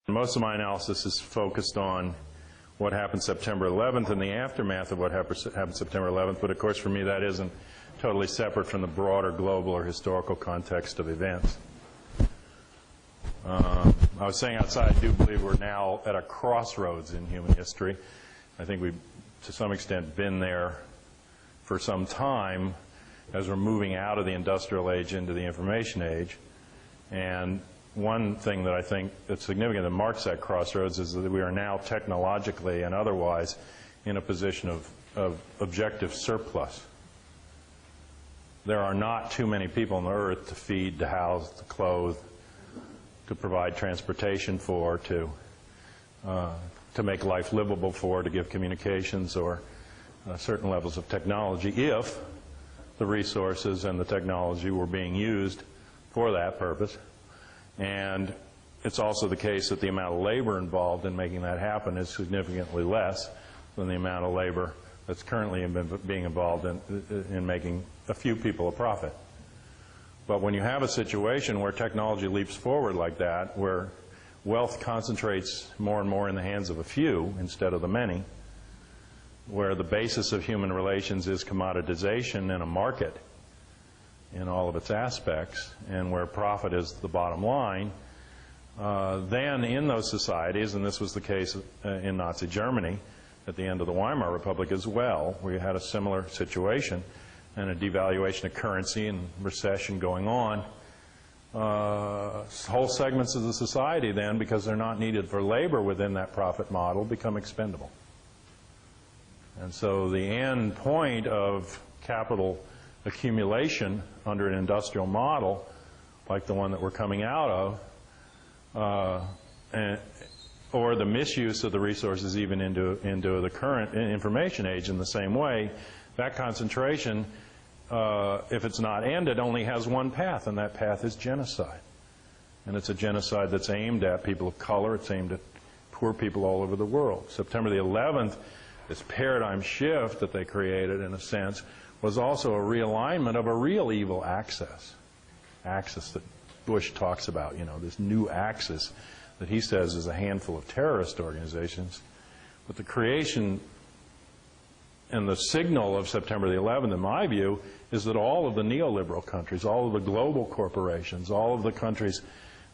Most of my analysis is focused on what happened September 11th and the aftermath of what happened September 11th, but of course for me that isn't totally separate from the broader global or historical context of events. I was saying outside, I do believe we're now at a crossroads in human history. I think we've, to some extent, been there for some time as we're moving out of the industrial age into the information age. And one thing that I think that's significant that marks that crossroads is that we are now technologically and otherwise in a position of objective surplus. There are not too many people on the earth to feed, to house, to clothe, to provide transportation for, to make life livable for, to give communications or certain levels of technology if the resources and the technology were being used for that purpose. And it's also the case that the amount of labor involved in making that happen is significantly less than the amount of labor that's currently being involved in making a few people a profit. But when you have a situation where technology leaps forward like that, where wealth concentrates more and more in the hands of a few instead of the many, where the basis of human relations is commoditization in a market in all of its aspects, and where profit is the bottom line, then in those societies, and this was the case in Nazi Germany at the end of the Weimar Republic as well, where you had a similar situation and a devaluation of currency and recession going on, whole segments of the society then, because they're not needed for labor within that profit model, become expendable. And so the end point of capital accumulation under an industrial model like the one that we're coming out of, or the misuse of the resources even into the current information age in the same way, that concentration, if it's not ended, only has one path, and that path is genocide. And it's a genocide that's aimed at people of color, it's aimed at poor people all over the world. September the 11th, this paradigm shift that they created, in a sense, was also a realignment of a real evil axis that Bush talks about, you know, this new axis that he says is a handful of terrorist organizations. But the creation and the signal of September the 11th, in my view, is that all of the neoliberal countries, all of the global corporations, all of the countries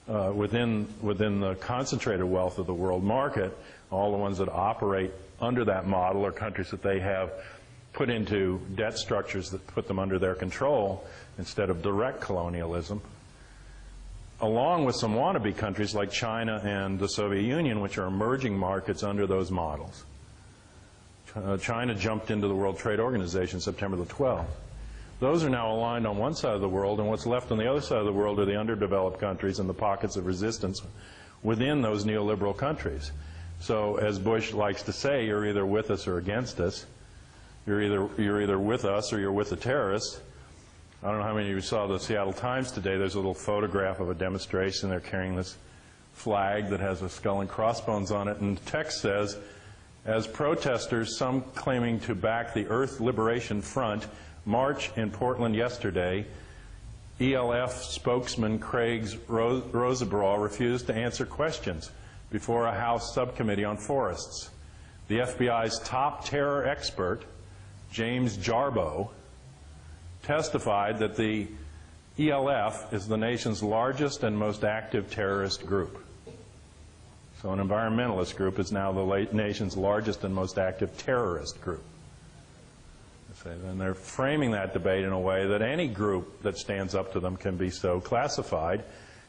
within the concentrated wealth of the world market, all the ones that operate under that model are countries that they have put into debt structures that put them under their control instead of direct colonialism, along with some wannabe countries like China and the Soviet Union, which are emerging markets under those models. China jumped into the World Trade Organization September the 12th. Those are now aligned on one side of the world, and what's left on the other side of the world are the underdeveloped countries and the pockets of resistance within those neoliberal countries. So, as Bush likes to say, you're either with us or against us. You're either with us or you're with the terrorists. I don't know how many of you saw the Seattle Times today. There's a little photograph of a demonstration. They're carrying this flag that has a skull and crossbones on it, and the text says, as protesters, some claiming to back the Earth Liberation Front, march in Portland yesterday, ELF spokesman Craig Rosenbaugh refused to answer questions before a House subcommittee on forests. The FBI's top terror expert, James Jarboe, testified that the ELF is the nation's largest and most active terrorist group. So an environmentalist group is now the nation's largest and most active terrorist group. And they're framing that debate in a way that any group that stands up to them can be so classified.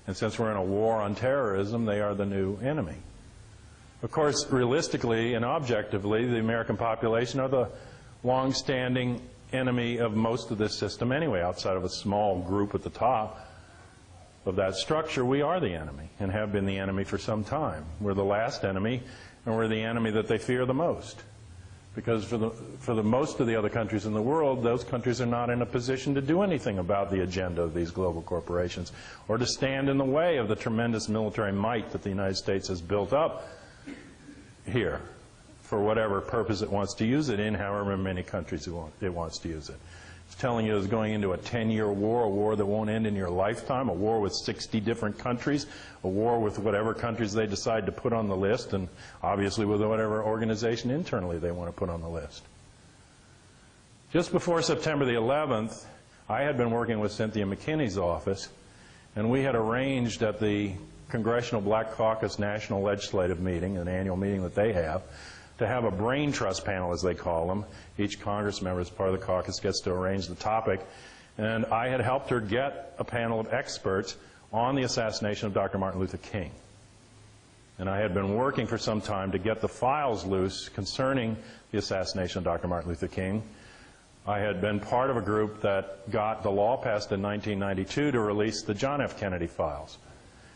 And since we're in a war on terrorism, they are the new enemy. Of course, realistically and objectively, the American population are the long-standing enemy of most of this system anyway. Outside of a small group at the top of that structure, we are the enemy and have been the enemy for some time. We're the last enemy, and we're the enemy that they fear the most. Because for the most of the other countries in the world, those countries are not in a position to do anything about the agenda of these global corporations or to stand in the way of the tremendous military might that the United States has built up here for whatever purpose it wants to use it in, however many countries it wants to use it. It's telling you it's going into a 10-year war, a war that won't end in your lifetime, a war with 60 different countries, a war with whatever countries they decide to put on the list, and obviously with whatever organization internally they want to put on the list. Just before September the 11th, I had been working with Cynthia McKinney's office, and we had arranged at the Congressional Black Caucus National Legislative Meeting, an annual meeting that they have a brain trust panel, as they call them. Each Congress member, as part of the caucus, gets to arrange the topic. And I had helped her get a panel of experts on the assassination of Dr. Martin Luther King. And I had been working for some time to get the files loose concerning the assassination of Dr. Martin Luther King. I had been part of a group that got the law passed in 1992 to release the John F. Kennedy files.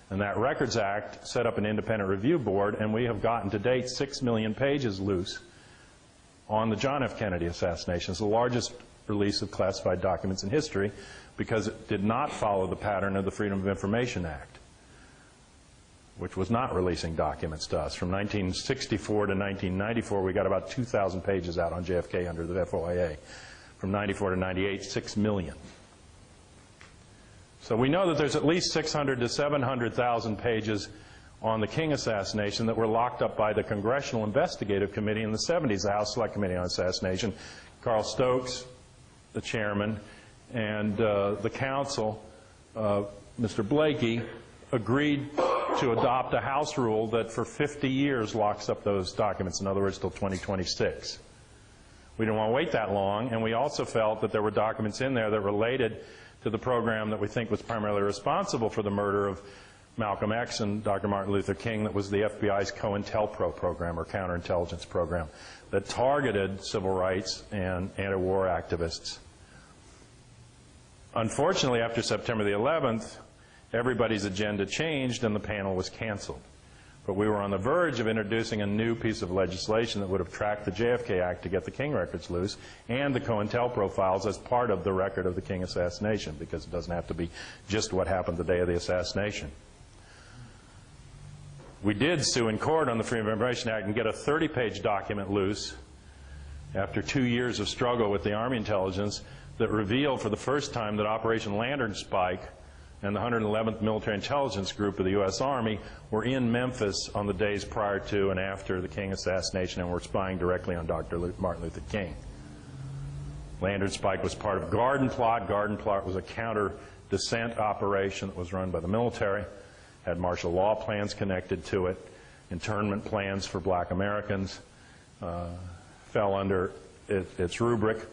And that Records Act set up an independent review board, and we have gotten to date 6 million pages loose on the John F. Kennedy assassination. It's the largest release of classified documents in history because it did not follow the pattern of the Freedom of Information Act, which was not releasing documents to us. From 1964 to 1994, we got about 2,000 pages out on JFK under the FOIA. From 94 to 98, 6 million. So we know that there's at least 600 to 700,000 pages on the King assassination that were locked up by the Congressional Investigative Committee in the 70s, the House Select Committee on Assassination. Carl Stokes, the chairman, and the counsel, Mr. Blakey, agreed to adopt a House rule that for 50 years locks up those documents, in other words, till 2026. We didn't want to wait that long, and we also felt that there were documents in there that related to the program that we think was primarily responsible for the murder of Malcolm X and Dr. Martin Luther King. That was the FBI's COINTELPRO program, or counterintelligence program, that targeted civil rights and anti-war activists. Unfortunately, after September the 11th, everybody's agenda changed and the panel was canceled. But we were on the verge of introducing a new piece of legislation that would have tracked the JFK Act to get the King records loose and the COINTELPRO files as part of the record of the King assassination, because it doesn't have to be just what happened the day of the assassination. We did sue in court on the Freedom of Information Act and get a 30-page document loose after 2 years of struggle with the Army intelligence that revealed for the first time that Operation Lantern Spike and the 111th Military Intelligence Group of the U.S. Army were in Memphis on the days prior to and after the King assassination and were spying directly on Dr. Martin Luther King. Lantern Spike was part of Garden Plot. Garden Plot was a counter-dissent operation that was run by the military, had martial law plans connected to it, internment plans for black Americans, fell under its rubric,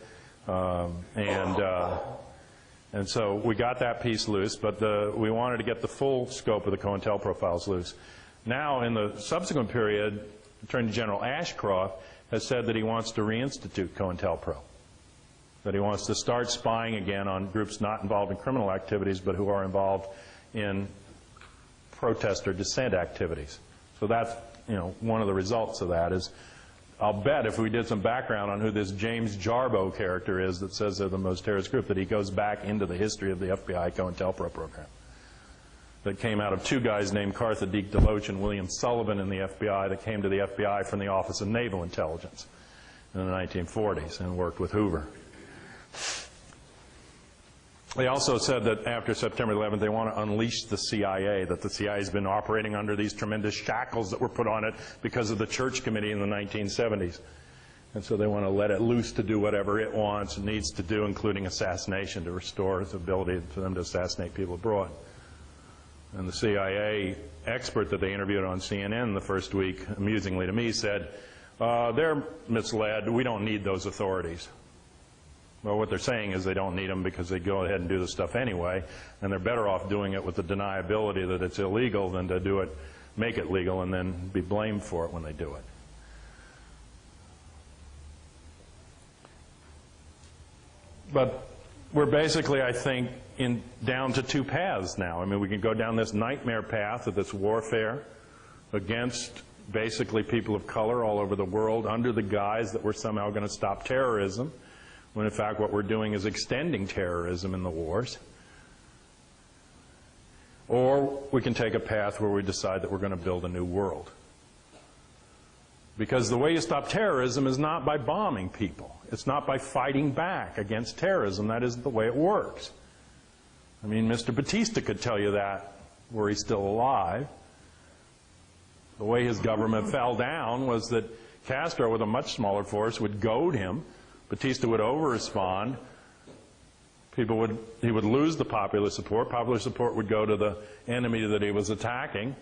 and so we got that piece loose, but we wanted to get the full scope of the COINTELPRO files loose. Now, in the subsequent period, Attorney General Ashcroft has said that he wants to reinstitute COINTELPRO, that he wants to start spying again on groups not involved in criminal activities, but who are involved in protest or dissent activities. So that's, one of the results of that is, I'll bet if we did some background on who this James Jarboe character is that says they're the most terrorist group, that he goes back into the history of the FBI COINTELPRO program that came out of two guys named Cartha Deke DeLoach and William Sullivan in the FBI that came to the FBI from the Office of Naval Intelligence in the 1940s and worked with Hoover. They also said that after September 11th, they want to unleash the CIA, that the CIA has been operating under these tremendous shackles that were put on it because of the Church Committee in the 1970s. And so they want to let it loose to do whatever it wants and needs to do, including assassination, to restore its ability for them to assassinate people abroad. And the CIA expert that they interviewed on CNN the first week, amusingly to me, said, they're misled. We don't need those authorities. Well, what they're saying is they don't need them because they go ahead and do the stuff anyway, and they're better off doing it with the deniability that it's illegal than to do it, make it legal, and then be blamed for it when they do it. But we're basically, I think, down to two paths now. I mean, we can go down this nightmare path of this warfare against basically people of color all over the world under the guise that we're somehow going to stop terrorism, when in fact what we're doing is extending terrorism in the wars. Or we can take a path where we decide that we're going to build a new world. Because the way you stop terrorism is not by bombing people. It's not by fighting back against terrorism. That isn't the way it works. I mean, Mr. Batista could tell you that were he still alive. The way his government fell down was that Castro, with a much smaller force, would goad him. Batista would over-respond. He would lose the popular support. Popular support would go to the enemy that he was attacking,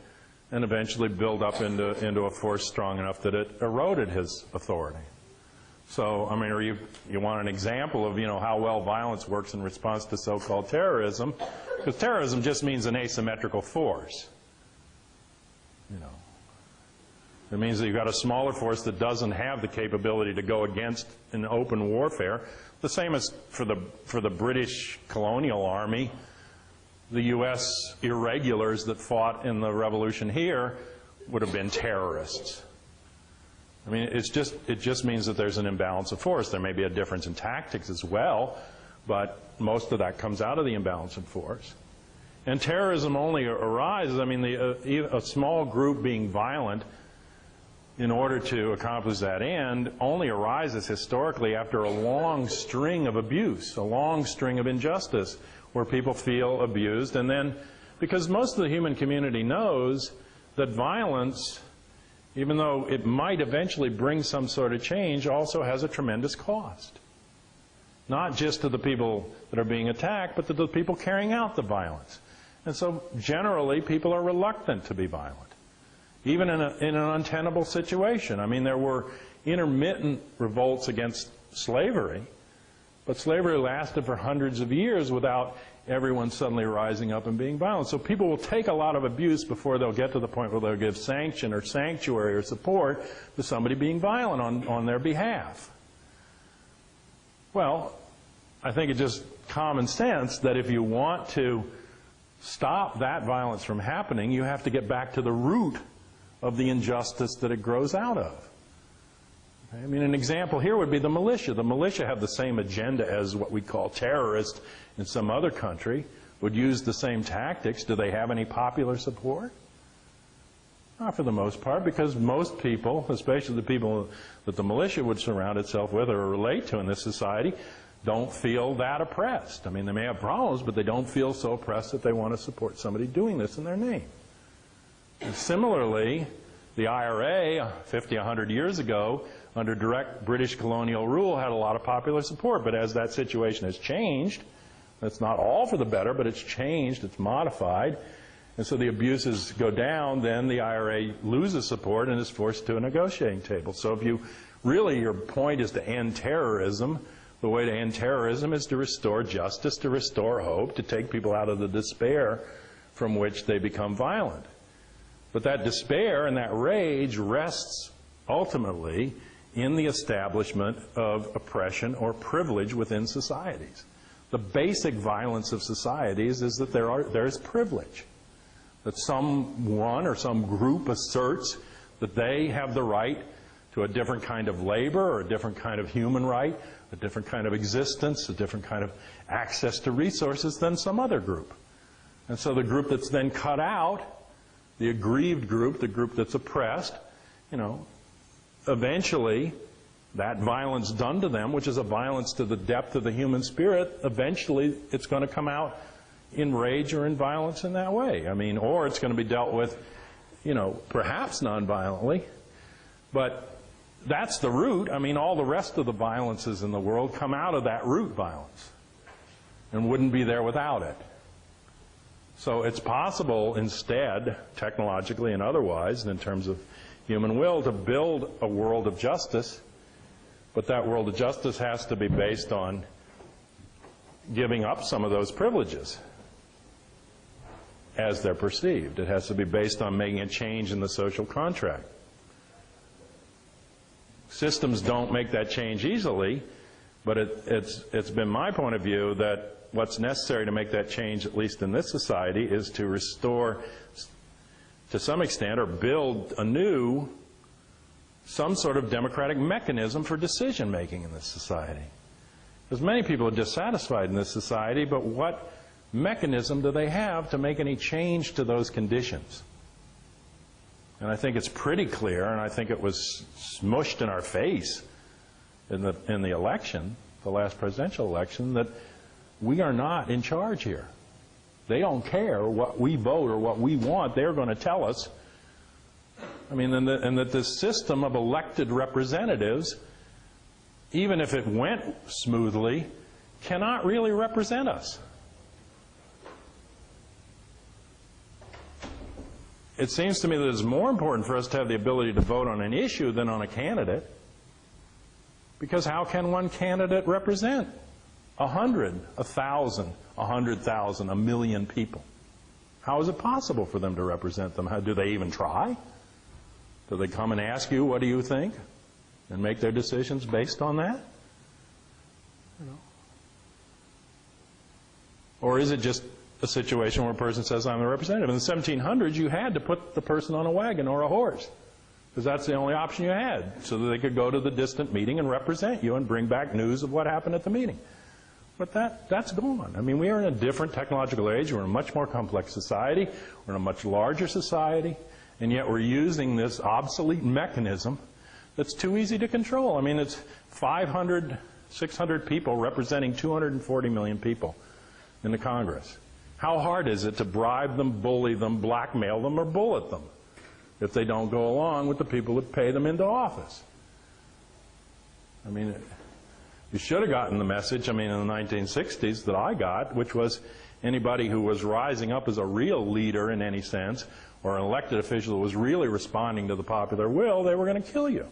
and eventually build up into a force strong enough that it eroded his authority. So, I mean, or you want an example of, how well violence works in response to so-called terrorism, because terrorism just means an asymmetrical force. It means that you've got a smaller force that doesn't have the capability to go against an open warfare. The same as for the British colonial army. The U.S. irregulars that fought in the revolution here would have been terrorists. I mean, it just means that there's an imbalance of force. There may be a difference in tactics as well, but most of that comes out of the imbalance in force. And terrorism only arises, I mean, a small group being violent in order to accomplish that end only arises historically after a long string of abuse, a long string of injustice, where people feel abused. And then, because most of the human community knows that violence, even though it might eventually bring some sort of change, also has a tremendous cost. Not just to the people that are being attacked, but to the people carrying out the violence. And so generally people are reluctant to be violent, even in an untenable situation. I mean, there were intermittent revolts against slavery, but slavery lasted for hundreds of years without everyone suddenly rising up and being violent. So people will take a lot of abuse before they'll get to the point where they'll give sanction or sanctuary or support to somebody being violent on their behalf. Well, I think it's just common sense that if you want to stop that violence from happening, you have to get back to the root of the injustice that it grows out of. I mean, an example here would be the militia. The militia have the same agenda as what we call terrorists in some other country, would use the same tactics. Do they have any popular support? Not for the most part, because most people, especially the people that the militia would surround itself with or relate to in this society, don't feel that oppressed. I mean, they may have problems, but they don't feel so oppressed that they want to support somebody doing this in their name. And similarly, the IRA, 50, 100 years ago, under direct British colonial rule, had a lot of popular support. But as that situation has changed, that's not all for the better, but it's changed, it's modified, and so the abuses go down, then the IRA loses support and is forced to a negotiating table. So if you really, your point is to end terrorism, the way to end terrorism is to restore justice, to restore hope, to take people out of the despair from which they become violent. But that despair and that rage rests ultimately in the establishment of oppression or privilege within societies. The basic violence of societies is that there is privilege, that someone or some group asserts that they have the right to a different kind of labor or a different kind of human right, a different kind of existence, a different kind of access to resources than some other group. And so the group that's then cut out, the aggrieved group, the group that's oppressed, eventually that violence done to them, which is a violence to the depth of the human spirit, eventually it's going to come out in rage or in violence in that way. I mean, or it's going to be dealt with, perhaps nonviolently, but that's the root. I mean, all the rest of the violences in the world come out of that root violence and wouldn't be there without it. So it's possible instead, technologically and otherwise, and in terms of human will, to build a world of justice, but that world of justice has to be based on giving up some of those privileges as they're perceived. It has to be based on making a change in the social contract. Systems don't make that change easily, but it's been my point of view that what's necessary to make that change, at least in this society, is to restore, to some extent, or build anew some sort of democratic mechanism for decision-making in this society. Because many people are dissatisfied in this society, but what mechanism do they have to make any change to those conditions? And I think it's pretty clear, and I think it was smushed in our face in the election, the last presidential election, that we are not in charge here. They don't care what we vote or what we want. They're going to tell us. I mean, and that this system of elected representatives, even if it went smoothly, cannot really represent us. It seems to me that it's more important for us to have the ability to vote on an issue than on a candidate. Because how can one candidate represent 100, 1,000, 100,000, 1 million people? How is it possible for them to represent them? Do they even try? Do they come and ask you, what do you think? And make their decisions based on that? You know? Or is it just a situation where a person says, I'm the representative? In the 1700s, you had to put the person on a wagon or a horse, because that's the only option you had, so that they could go to the distant meeting and represent you and bring back news of what happened at the meeting. But that's gone. I mean, we are in a different technological age. We're in a much more complex society. We're in a much larger society. And yet we're using this obsolete mechanism that's too easy to control. I mean, it's 500, 600 people representing 240 million people in the Congress. How hard is it to bribe them, bully them, blackmail them, or bullet them if they don't go along with the people that pay them into office? I mean, you should have gotten the message, I mean, in the 1960s that I got, which was anybody who was rising up as a real leader in any sense, or an elected official who was really responding to the popular will, they were going to kill you.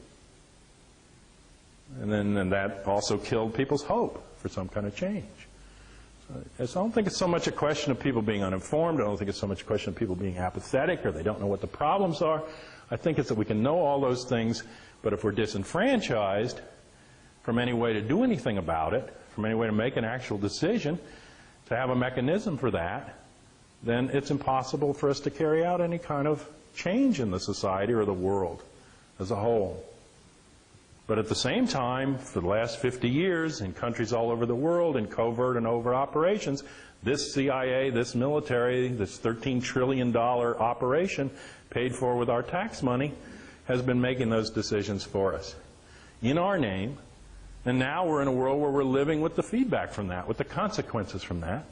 And that also killed people's hope for some kind of change. So I don't think it's so much a question of people being uninformed. I don't think it's so much a question of people being apathetic or they don't know what the problems are. I think it's that we can know all those things, but if we're disenfranchised from any way to do anything about it, from any way to make an actual decision, to have a mechanism for that, then it's impossible for us to carry out any kind of change in the society or the world as a whole. But at the same time, for the last 50 years, in countries all over the world, in covert and overt operations, this CIA, this military, this $13 trillion operation, paid for with our tax money, has been making those decisions for us in our name. And now we're in a world where we're living with the feedback from that, with the consequences from that.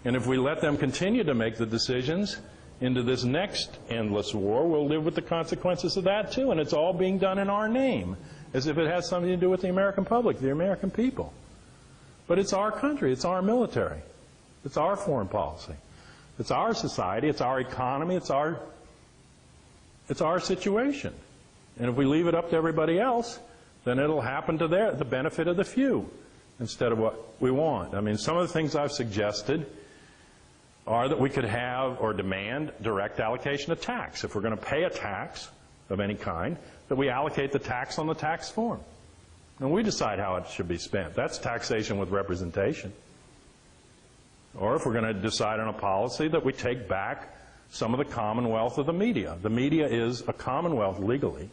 And if we let them continue to make the decisions into this next endless war, we'll live with the consequences of that too. And it's all being done in our name, as if it has something to do with the American public, the American people. But it's our country, it's our military, it's our foreign policy, it's our society, it's our economy, it's our situation. And if we leave it up to everybody else, then it'll happen to the benefit of the few instead of what we want. I mean, some of the things I've suggested are that we could have or demand direct allocation of tax. If we're going to pay a tax of any kind, that we allocate the tax on the tax form. And we decide how it should be spent. That's taxation with representation. Or if we're going to decide on a policy, that we take back some of the commonwealth of the media. The media is a commonwealth legally.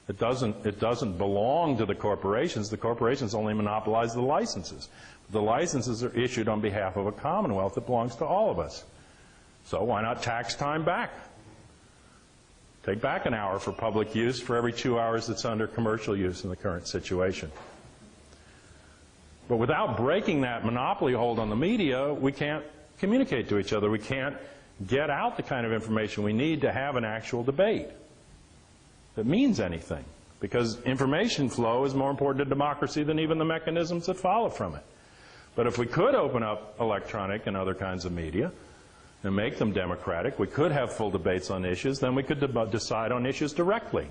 It doesn't belong to the corporations. The corporations only monopolize the licenses. The licenses are issued on behalf of a commonwealth that belongs to all of us. So why not tax time back? Take back an hour for public use for every 2 hours that's under commercial use in the current situation. But without breaking that monopoly hold on the media, we can't communicate to each other. We can't get out the kind of information we need to have an actual debate that means anything. Because information flow is more important to democracy than even the mechanisms that follow from it. But if we could open up electronic and other kinds of media and make them democratic, we could have full debates on issues, then we could decide on issues directly.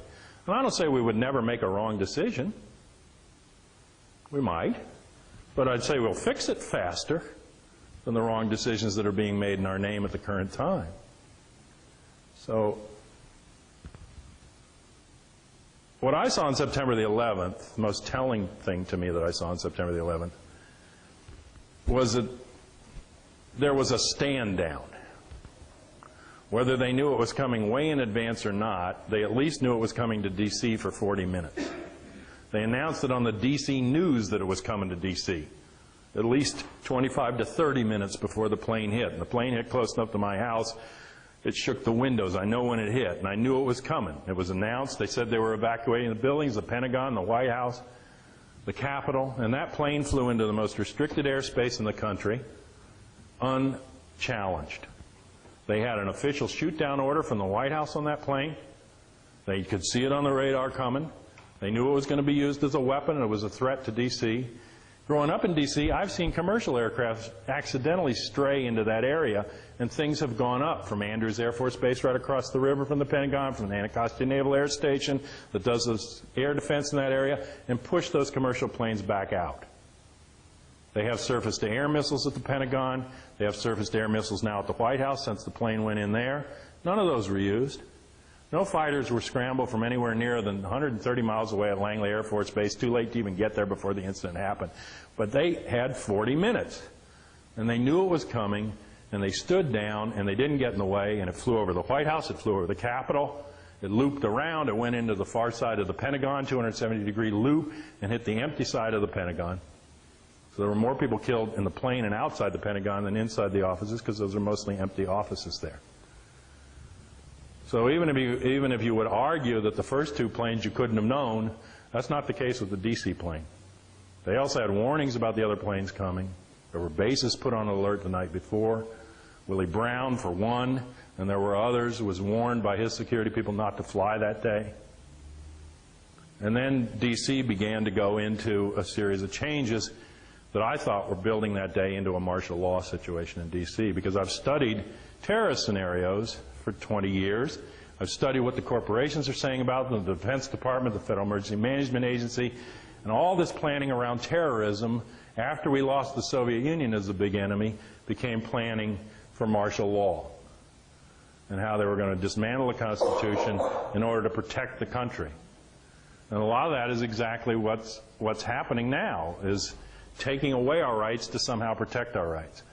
And I don't say we would never make a wrong decision. We might. But I'd say we'll fix it faster than the wrong decisions that are being made in our name at the current time. So what I saw on September the 11th, the most telling thing to me that I saw on September the 11th, was that there was a stand down. Whether they knew it was coming way in advance or not, they at least knew it was coming to D.C. for 40 minutes. They announced it on the D.C. news that it was coming to D.C. at least 25 to 30 minutes before the plane hit. And the plane hit close enough to my house. It shook the windows. I know when it hit, and I knew it was coming. It was announced. They said they were evacuating the buildings, the Pentagon, the White House, the Capitol, and that plane flew into the most restricted airspace in the country, unchallenged. They had an official shoot-down order from the White House on that plane. They could see it on the radar coming. They knew it was going to be used as a weapon, and it was a threat to D.C. Growing up in D.C., I've seen commercial aircraft accidentally stray into that area, and things have gone up from Andrews Air Force Base right across the river from the Pentagon, from the Anacostia Naval Air Station that does this air defense in that area, and push those commercial planes back out. They have surface-to-air missiles at the Pentagon. They have surface-to-air missiles now at the White House since the plane went in there. None of those were used. No fighters were scrambled from anywhere nearer than 130 miles away at Langley Air Force Base, too late to even get there before the incident happened. But they had 40 minutes, and they knew it was coming, and they stood down, and they didn't get in the way, and it flew over the White House, it flew over the Capitol, it looped around, it went into the far side of the Pentagon, 270-degree loop, and hit the empty side of the Pentagon. So there were more people killed in the plane and outside the Pentagon than inside the offices, because those are mostly empty offices there. So even if you would argue that the first two planes you couldn't have known, that's not the case with the D.C. plane. They also had warnings about the other planes coming. There were bases put on alert the night before. Willie Brown, for one, and there were others, was warned by his security people not to fly that day. And then D.C. began to go into a series of changes that I thought were building that day into a martial law situation in D.C. because I've studied terrorist scenarios for 20 years. I've studied what the corporations are saying about them, the Defense Department, the Federal Emergency Management Agency, and all this planning around terrorism after we lost the Soviet Union as the big enemy became planning for martial law and how they were going to dismantle the Constitution in order to protect the country. And a lot of that is exactly what's happening now, is taking away our rights to somehow protect our rights.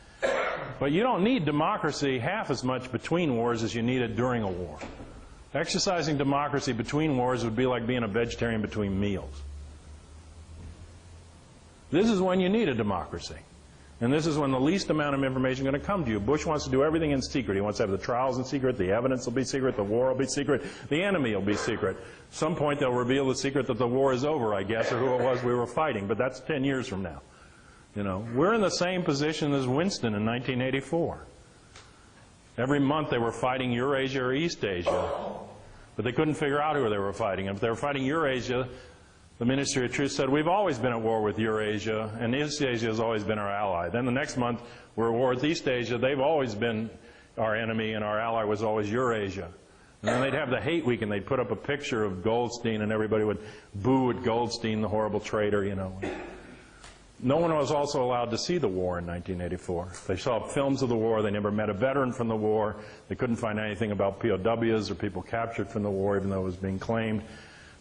But you don't need democracy half as much between wars as you need it during a war. Exercising democracy between wars would be like being a vegetarian between meals. This is when you need a democracy. And this is when the least amount of information is going to come to you. Bush wants to do everything in secret. He wants to have the trials in secret, the evidence will be secret, the war will be secret, the enemy will be secret. At some point they'll reveal the secret that the war is over, I guess, or who it was we were fighting. But that's 10 years from now. You know, we're in the same position as Winston in 1984. Every month they were fighting Eurasia or East Asia, but they couldn't figure out who they were fighting. If they were fighting Eurasia, the Ministry of Truth said, we've always been at war with Eurasia, and East Asia has always been our ally. Then the next month, we're at war with East Asia. They've always been our enemy, and our ally was always Eurasia. And then they'd have the hate week, and they'd put up a picture of Goldstein, and everybody would boo at Goldstein, the horrible traitor, you know. No one was also allowed to see the war in 1984. They saw films of the war. They never met a veteran from the war. They couldn't find anything about POWs or people captured from the war, even though it was being claimed.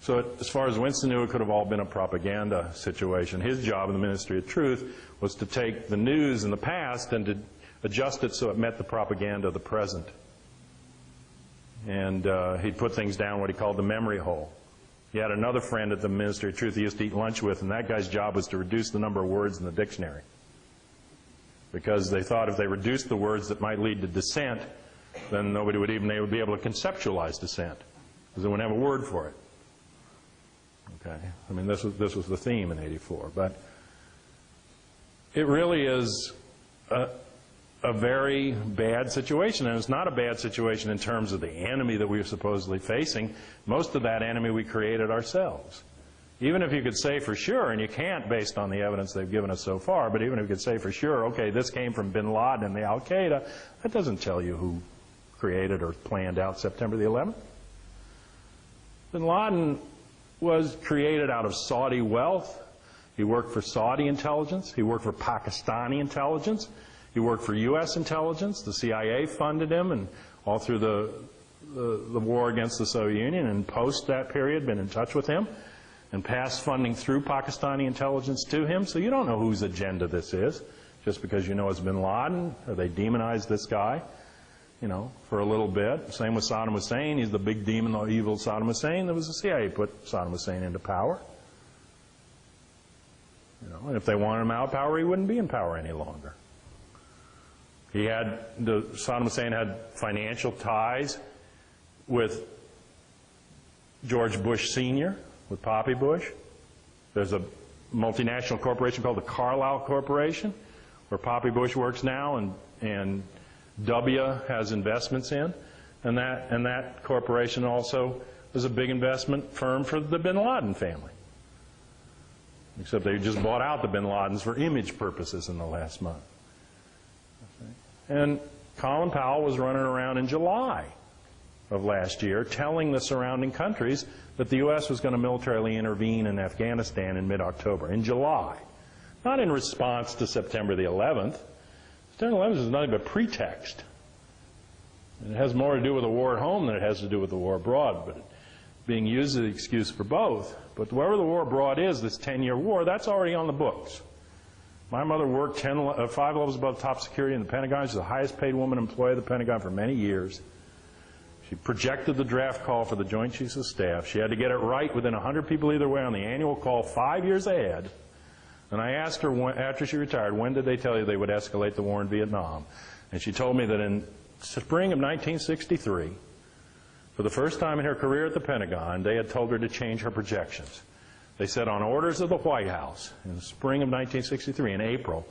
So as far as Winston knew, it could have all been a propaganda situation. His job in the Ministry of Truth was to take the news in the past and to adjust it so it met the propaganda of the present. And he'd put things down what he called the memory hole. He had another friend at the Ministry of Truth he used to eat lunch with, and that guy's job was to reduce the number of words in the dictionary. Because they thought if they reduced the words that might lead to dissent, then nobody would even be able to conceptualize dissent, because they wouldn't have a word for it. Okay, I mean, this was the theme in '84, but it really is a very bad situation, and it's not a bad situation in terms of the enemy that we were supposedly facing. Most of that enemy we created ourselves. Even if you could say for sure, and you can't based on the evidence they've given us so far, but even if you could say for sure, okay, this came from bin Laden and the Al-Qaeda, that doesn't tell you who created or planned out September the 11th. Bin Laden was created out of Saudi wealth. He worked for Saudi intelligence. He worked for Pakistani intelligence. He worked for U.S. intelligence. The CIA funded him, and all through the war against the Soviet Union, and post that period, been in touch with him, and passed funding through Pakistani intelligence to him. So you don't know whose agenda this is, just because you know it's bin Laden, or they demonized this guy, you know, for a little bit. Same with Saddam Hussein. He's the big demon, the evil Saddam Hussein. There was the CIA put Saddam Hussein into power. You know, and if they wanted him out of power, he wouldn't be in power any longer. Saddam Hussein had financial ties with George Bush Sr., with Poppy Bush. There's a multinational corporation called the Carlyle Corporation, where Poppy Bush works now, and W has investments in. And that corporation also was a big investment firm for the bin Laden family. Except they just bought out the bin Ladens for image purposes in the last month. And Colin Powell was running around in July of last year telling the surrounding countries that the U.S. was going to militarily intervene in Afghanistan in mid-October, in July. Not in response to September the 11th. September 11th is nothing but pretext. It has more to do with the war at home than it has to do with the war abroad, but being used as an excuse for both. But wherever the war abroad is, this 10-year war, that's already on the books. My mother worked 5 levels above top security in the Pentagon. She's the highest paid woman employee at the Pentagon for many years. She projected the draft call for the Joint Chiefs of Staff. She had to get it right within 100 people either way on the annual call 5 years ahead. And I asked her after she retired, when did they tell you they would escalate the war in Vietnam? And she told me that in spring of 1963, for the first time in her career at the Pentagon, they had told her to change her projections. They said on orders of the White House in the spring of 1963, in April,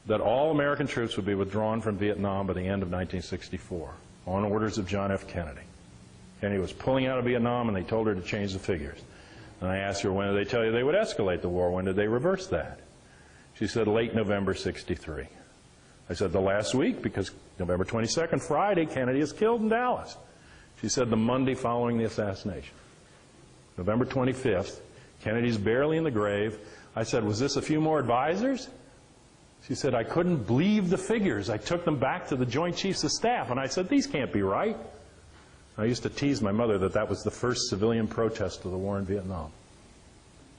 that all American troops would be withdrawn from Vietnam by the end of 1964, on orders of John F. Kennedy. Kennedy was pulling out of Vietnam, and they told her to change the figures. And I asked her, when did they tell you they would escalate the war? When did they reverse that? She said, late November '63. I said, the last week, because November 22nd, Friday, Kennedy is killed in Dallas. She said, the Monday following the assassination. November 25th, Kennedy's barely in the grave. I said, was this a few more advisors? She said, I couldn't believe the figures. I took them back to the Joint Chiefs of Staff, and I said, these can't be right. I used to tease my mother that that was the first civilian protest of the war in Vietnam.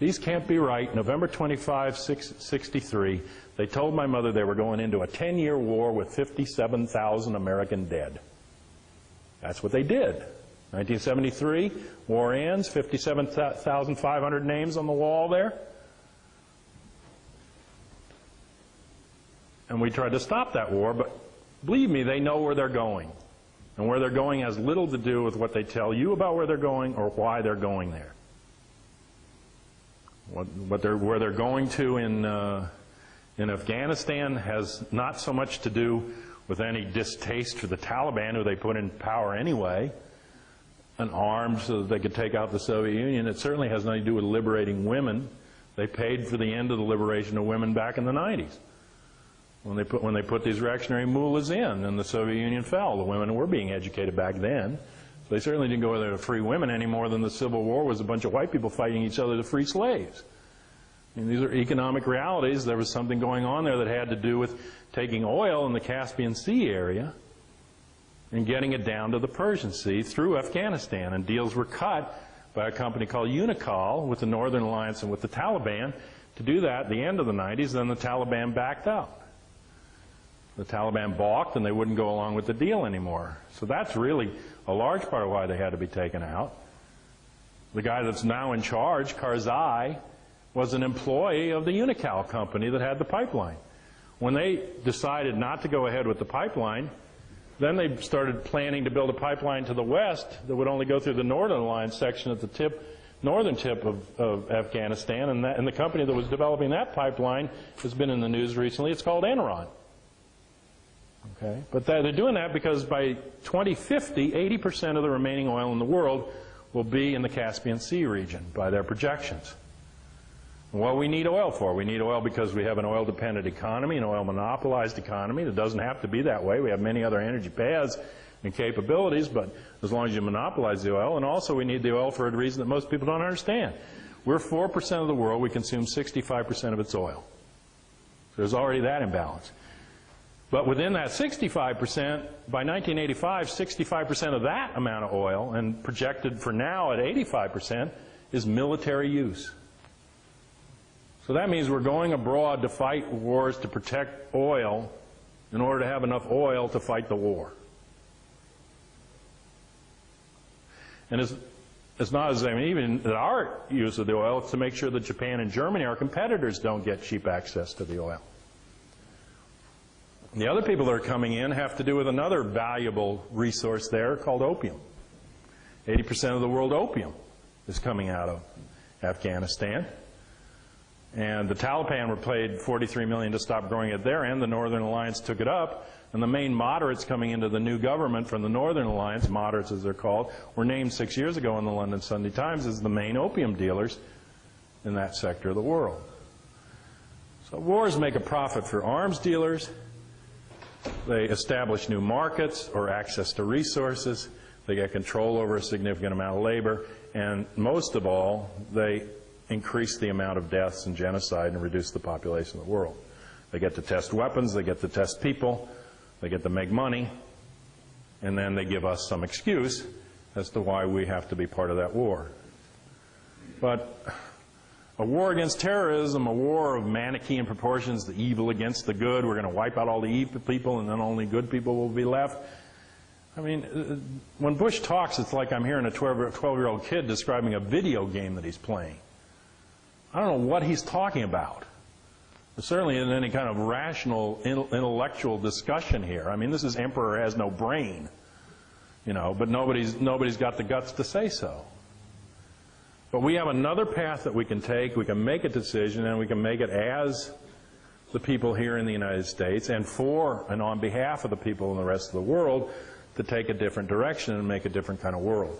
These can't be right. November 25, '63, they told my mother they were going into a 10-year war with 57,000 American dead. That's what they did. 1973, war ends, 57,500 names on the wall there. And we tried to stop that war, but believe me, they know where they're going. And where they're going has little to do with what they tell you about where they're going or why they're going there. Where they're going to in Afghanistan has not so much to do with any distaste for the Taliban, who they put in power anyway, and armed so that they could take out the Soviet Union. It certainly has nothing to do with liberating women. They paid for the end of the liberation of women back in the 90s. When they put these reactionary mullahs in and the Soviet Union fell, the women were being educated back then. So they certainly didn't go there to free women any more than the Civil War was a bunch of white people fighting each other to free slaves. I mean, these are economic realities. There was something going on there that had to do with taking oil in the Caspian Sea area and getting it down to the Persian Sea through Afghanistan. And deals were cut by a company called Unocal with the Northern Alliance and with the Taliban to do that at the end of the 90s. Then the Taliban backed out. The Taliban balked and they wouldn't go along with the deal anymore. So that's really a large part of why they had to be taken out. The guy that's now in charge, Karzai, was an employee of the Unocal company that had the pipeline. When they decided not to go ahead with the pipeline, then they started planning to build a pipeline to the west that would only go through the Northern Alliance section at the northern tip of Afghanistan, and the company that was developing that pipeline has been in the news recently. It's called Enron. Okay? But they're doing that because by 2050, 80% of the remaining oil in the world will be in the Caspian Sea region by their projections. And what we need oil for? We need oil because we have an oil-dependent economy, an oil-monopolized economy. That doesn't have to be that way. We have many other energy paths and capabilities, but as long as you monopolize the oil. And also we need the oil for a reason that most people don't understand. We're 4% of the world. We consume 65% of its oil. So there's already that imbalance. But within that 65%, by 1985, 65% of that amount of oil, and projected for now at 85%, is military use. So that means we're going abroad to fight wars to protect oil in order to have enough oil to fight the war. And it's not as, I mean, even our use of the oil, it's to make sure that Japan and Germany, our competitors, don't get cheap access to the oil. The other people that are coming in have to do with another valuable resource there called opium. 80% of the world opium is coming out of Afghanistan. And the Taliban were paid $43 million to stop growing it there, and the Northern Alliance took it up. And the main moderates coming into the new government from the Northern Alliance, moderates as they're called, were named 6 years ago in the London Sunday Times as the main opium dealers in that sector of the world. So wars make a profit for arms dealers. They establish new markets or access to resources. They get control over a significant amount of labor. And most of all, they increase the amount of deaths and genocide and reduce the population of the world. They get to test weapons. They get to test people. They get to make money. And then they give us some excuse as to why we have to be part of that war. But a war against terrorism, a war of Manichaean proportions, the evil against the good, we're going to wipe out all the evil people and then only good people will be left. I mean, when Bush talks, it's like I'm hearing a 12-year-old kid describing a video game that he's playing. I don't know what he's talking about. There certainly isn't any kind of rational, intellectual discussion here. I mean, this is emperor has no brain, you know, but nobody's got the guts to say so. But we have another path that we can take. We can make a decision, and we can make it as the people here in the United States and for and on behalf of the people in the rest of the world to take a different direction and make a different kind of world.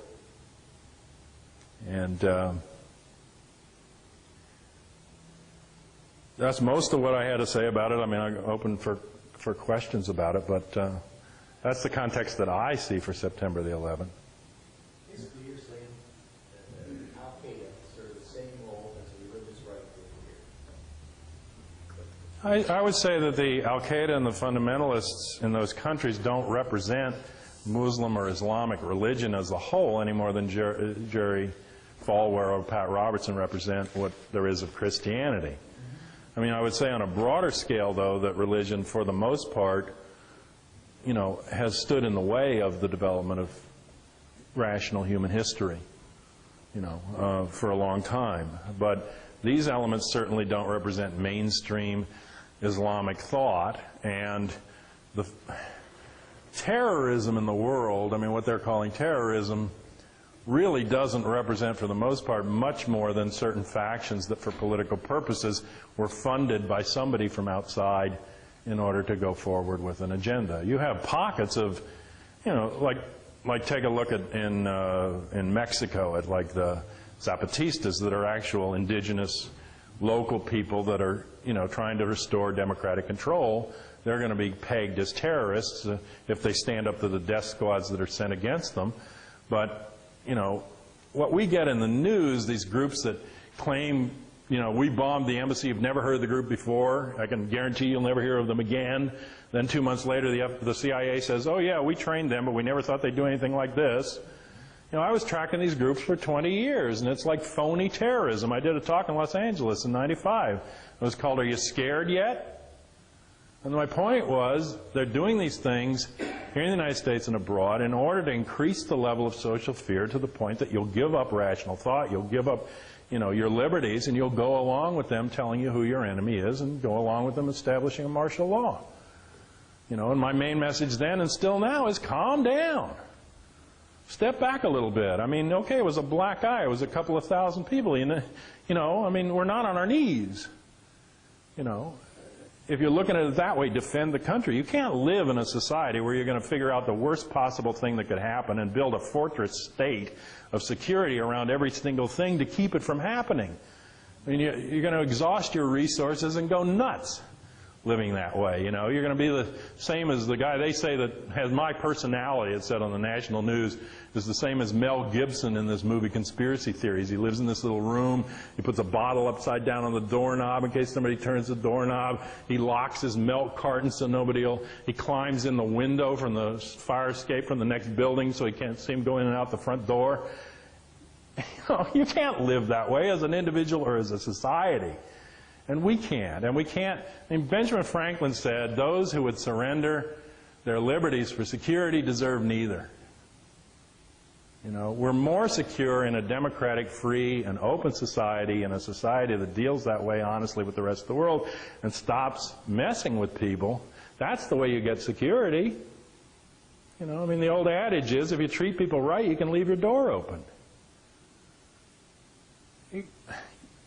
And that's most of what I had to say about it. I mean, I'm open for questions about it, but that's the context that I see for September the 11th. Basically, you're saying that Al-Qaeda serves the same role as a religious right group here. I would say that the Al-Qaeda and the fundamentalists in those countries don't represent Muslim or Islamic religion as a whole any more than Jerry Falwell or Pat Robertson represent what there is of Christianity. I mean, I would say on a broader scale, though, that religion, for the most part, you know, has stood in the way of the development of rational human history, you know, for a long time. But these elements certainly don't represent mainstream Islamic thought, and the terrorism in the world, I mean, what they're calling terrorism, really doesn't represent, for the most part, much more than certain factions that, for political purposes, were funded by somebody from outside in order to go forward with an agenda. You have pockets of, you know, like take a look at in Mexico at like the Zapatistas that are actual indigenous local people that are, you know, trying to restore democratic control. They're going to be pegged as terrorists if they stand up to the death squads that are sent against them. But, you know, what we get in the news, these groups that claim, you know, we bombed the embassy, you've never heard of the group before, I can guarantee you'll never hear of them again. Then 2 months later, the CIA says, oh yeah, we trained them, but we never thought they'd do anything like this. You know, I was tracking these groups for 20 years, and it's like phony terrorism. I did a talk in Los Angeles in '95. It was called, Are You Scared Yet? And my point was, they're doing these things here in the United States and abroad in order to increase the level of social fear to the point that you'll give up rational thought, you'll give up, you know, your liberties, and you'll go along with them telling you who your enemy is and go along with them establishing a martial law. You know, and my main message then and still now is calm down. Step back a little bit. I mean, okay, it was a black eye. It was a couple of thousand people. You know, I mean, we're not on our knees. You know, if you're looking at it that way, defend the country. You can't live in a society where you're going to figure out the worst possible thing that could happen and build a fortress state of security around every single thing to keep it from happening. I mean, you're going to exhaust your resources and go nuts living that way. You know, you're going to be the same as the guy they say that has my personality, it said on the national news, is the same as Mel Gibson in this movie Conspiracy Theories. He lives in this little room. He puts a bottle upside down on the doorknob in case somebody turns the doorknob. He locks his milk carton so nobody will. He climbs in the window from the fire escape from the next building so he can't see him go in and out the front door. You know, you can't live that way as an individual or as a society. And we can't. And we can't. I mean, Benjamin Franklin said, those who would surrender their liberties for security deserve neither. You know, we're more secure in a democratic, free, and open society, and a society that deals that way honestly with the rest of the world and stops messing with people That's the way you get security. You know, I mean, the old adage is, if you treat people right, you can leave your door open.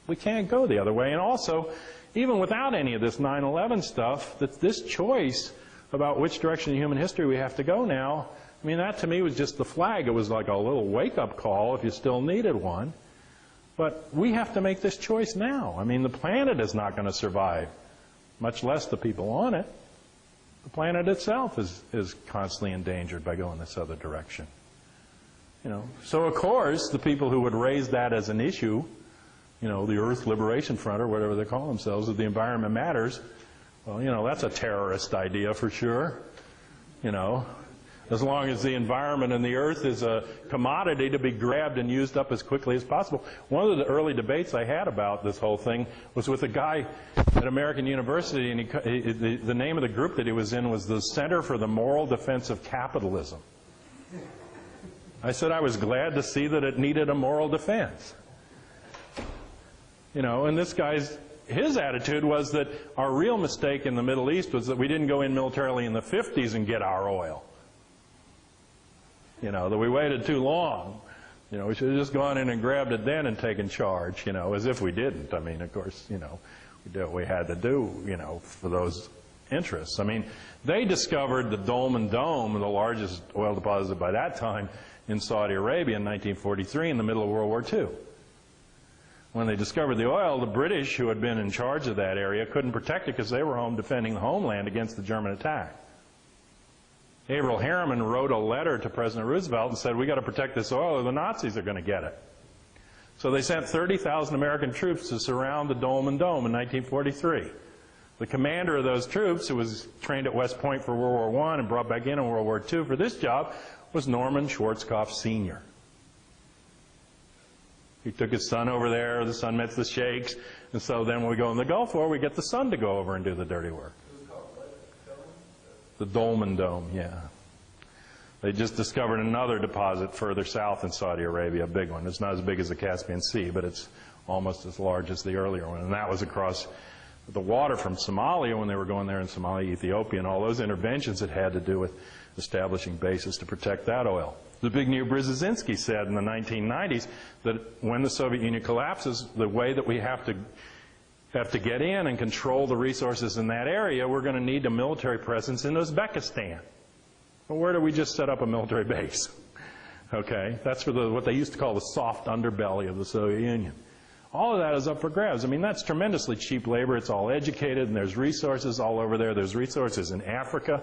We can't go the other way. And also, even without any of this 9/11 stuff, this choice about which direction in human history we have to go now, I mean, that to me was just the flag. It was like a little wake-up call if you still needed one. But we have to make this choice now. I mean, the planet is not going to survive, much less the people on it. The planet itself is constantly endangered by going this other direction. You know, so of course, the people who would raise that as an issue, you know, the Earth Liberation Front or whatever they call themselves, that the environment matters, well, you know, that's a terrorist idea for sure. You know, as long as the environment and the Earth is a commodity to be grabbed and used up as quickly as possible. One of the early debates I had about this whole thing was with a guy at American University, and the name of the group that he was in was the Center for the Moral Defense of Capitalism. I said I was glad to see that it needed a moral defense. You know, and this guy's, his attitude was that our real mistake in the Middle East was that we didn't go in militarily in the 50s and get our oil. You know, that we waited too long. You know, we should have just gone in and grabbed it then and taken charge, you know, as if we didn't. I mean, of course, you know, we did what we had to do, you know, for those interests. I mean, they discovered the Dolman Dome, the largest oil deposit by that time in Saudi Arabia in 1943 in the middle of World War II. When they discovered the oil, the British, who had been in charge of that area, couldn't protect it because they were home defending the homeland against the German attack. Averell Harriman wrote a letter to President Roosevelt and said, we got to protect this oil or the Nazis are going to get it. So they sent 30,000 American troops to surround the Dolman Dome in 1943. The commander of those troops, who was trained at West Point for World War I and brought back in World War II for this job, was Norman Schwarzkopf Sr. He took his son over there, the son met the sheikhs, and so then when we go in the Gulf War, we get the son to go over and do the dirty work. The Dolman Dome, yeah. They just discovered another deposit further south in Saudi Arabia, a big one. It's not as big as the Caspian Sea, but it's almost as large as the earlier one. And that was across the water from Somalia when they were going there in Somalia, Ethiopia, and all those interventions that had to do with establishing bases to protect that oil. Zbigniew Brzezinski said in the 1990s that when the Soviet Union collapses, the way that we have to get in and control the resources in that area, we're going to need a military presence in Uzbekistan. Well, where do we just set up a military base? Okay, that's for what they used to call the soft underbelly of the Soviet Union. All of that is up for grabs. I mean, that's tremendously cheap labor. It's all educated, and there's resources all over there. There's resources in Africa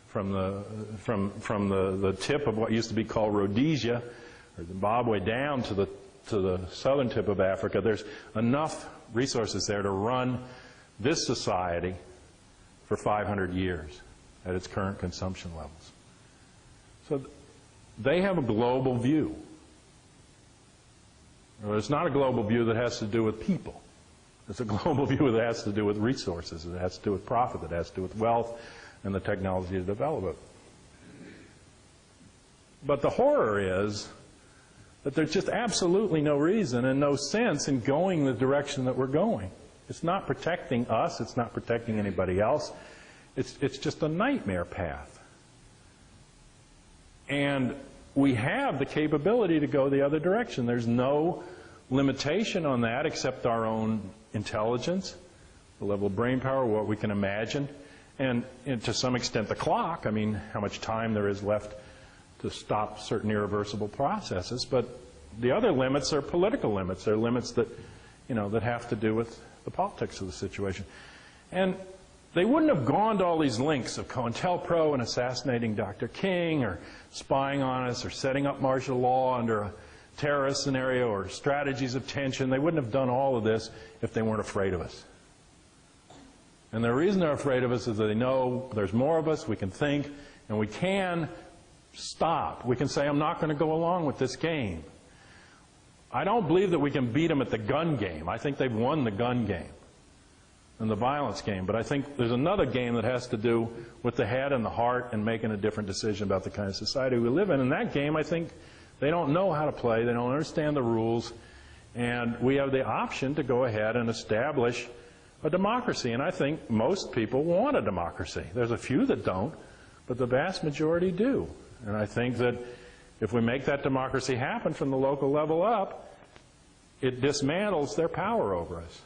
from the tip of what used to be called Rhodesia, or Zimbabwe, down to the southern tip of Africa. There's enough resources there to run this society for 500 years at its current consumption levels. So they have a global view. It's not a global view that has to do with people. It's a global view that has to do with resources, it has to do with profit, it has to do with wealth and the technology to develop it. But the horror is that there's just absolutely no reason and no sense in going the direction that we're going. It's not protecting us, it's not protecting anybody else. It's just a nightmare path. And we have the capability to go the other direction. There's no limitation on that except our own intelligence, the level of brain power, what we can imagine, and to some extent the clock. I mean, how much time there is left to stop certain irreversible processes. But the other limits are political limits. They're limits that, you know, that have to do with the politics of the situation. And they wouldn't have gone to all these links of COINTELPRO and assassinating Dr. King, or spying on us, or setting up martial law under a terrorist scenario, or strategies of tension. They wouldn't have done all of this if they weren't afraid of us. And the reason they're afraid of us is that they know there's more of us, we can think, and we can stop. We can say, I'm not going to go along with this game. I don't believe that we can beat them at the gun game. I think they've won the gun game and the violence game. But I think there's another game that has to do with the head and the heart and making a different decision about the kind of society we live in. And that game, I think, they don't know how to play. They don't understand the rules. And we have the option to go ahead and establish a democracy. And I think most people want a democracy. There's a few that don't, but the vast majority do. And I think that if we make that democracy happen from the local level up, it dismantles their power over us.